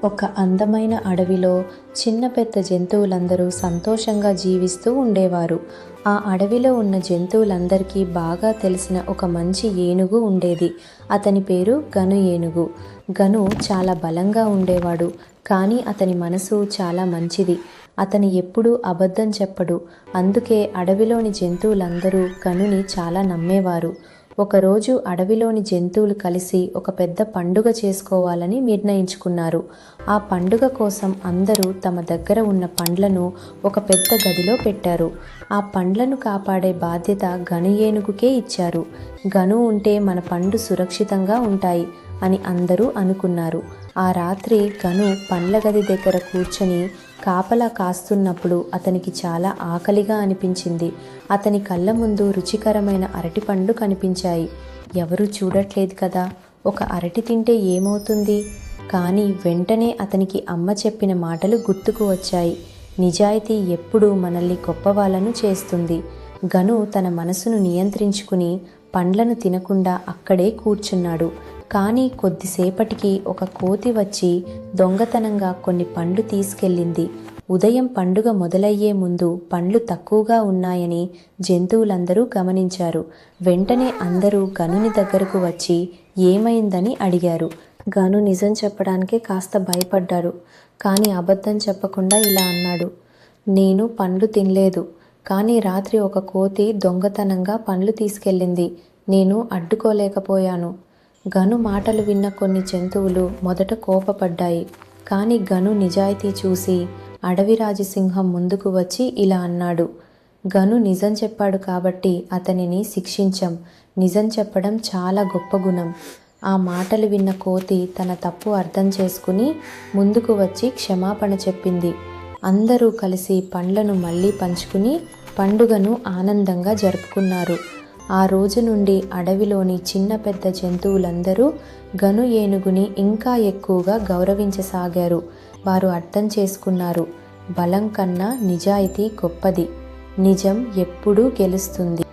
ఒక అందమైన అడవిలో చిన్న పెద్ద జంతువులందరూ సంతోషంగా జీవిస్తూ ఉండేవారు. ఆ అడవిలో ఉన్న జంతువులందరికీ బాగా తెలిసిన ఒక మంచి ఏనుగు ఉండేది. అతని పేరు గను ఏనుగు. గను చాలా బలంగా ఉండేవాడు. కానీ అతని మనసు చాలా మంచిది. అతను ఎప్పుడూ అబద్ధం చెప్పడు. అందుకే అడవిలోని జంతువులందరూ గనుని చాలా నమ్మేవారు. ఒకరోజు అడవిలోని జంతువులు కలిసి ఒక పెద్ద పండుగ చేసుకోవాలని నిర్ణయించుకున్నారు. ఆ పండుగ కోసం అందరూ తమ దగ్గర ఉన్న పండ్లను ఒక పెద్ద గదిలో పెట్టారు. ఆ పండ్లను కాపాడే బాధ్యత గను ఏనుగుకే ఇచ్చారు. గను ఉంటే మన పండ్లు సురక్షితంగా ఉంటాయి అని అందరూ అనుకున్నారు. ఆ రాత్రి గను పండ్ల గది దగ్గర కూర్చొని కాపలా కాస్తున్నప్పుడు అతనికి చాలా ఆకలిగా అనిపించింది. అతని కళ్ళ ముందు రుచికరమైన అరటిపండ్లు కనిపించాయి. ఎవరూ చూడట్లేదు కదా, ఒక అరటి తింటే ఏమవుతుంది? కానీ వెంటనే అతనికి అమ్మ చెప్పిన మాటలు గుర్తుకు వచ్చాయి. నిజాయితీ ఎప్పుడూ మనల్ని గొప్పవాళ్ళను చేస్తుంది. గను తన మనసును నియంత్రించుకుని పండ్లను తినకుండా అక్కడే కూర్చున్నాడు. కానీ కొద్దిసేపటికి ఒక కోతి వచ్చి దొంగతనంగా కొన్ని పండ్లు తీసుకెళ్ళింది. ఉదయం పండుగ మొదలయ్యే ముందు పండ్లు తక్కువగా ఉన్నాయని జంతువులందరూ గమనించారు. వెంటనే అందరూ గనుని దగ్గరకు వచ్చి ఏమైందని అడిగారు. గను నిజం చెప్పడానికే కాస్త భయపడ్డాడు. కానీ అబద్ధం చెప్పకుండా ఇలా అన్నాడు, నేను పండ్లు తినలేదు. కానీ రాత్రి ఒక కోతి దొంగతనంగా పండ్లు తీసుకెళ్ళింది. నేను అడ్డుకోలేకపోయాను. గను మాటలు విన్న కొన్ని జంతువులు మొదట కోపపడ్డాయి. కానీ గను నిజాయితీ చూసి అడవిరాజు సింహం ముందుకు వచ్చి ఇలా అన్నాడు, గను నిజం చెప్పాడు కాబట్టి అతనిని శిక్షించం. నిజం చెప్పడం చాలా గొప్ప గుణం. ఆ మాటలు విన్న కోతి తన తప్పు అర్థం చేసుకుని ముందుకు వచ్చి క్షమాపణ చెప్పింది. అందరూ కలిసి పండ్లను మళ్ళీ పంచుకుని పండుగను ఆనందంగా జరుపుకున్నారు. ఆ రోజు నుండి అడవిలోని చిన్న పెద్ద జంతువులందరూ గను ఏనుగుని ఇంకా ఎక్కువగా గౌరవించసాగారు. వారు అర్థం చేసుకున్నారు, బలం కన్నా నిజాయితీ గొప్పది. నిజం ఎప్పుడూ గెలుస్తుంది.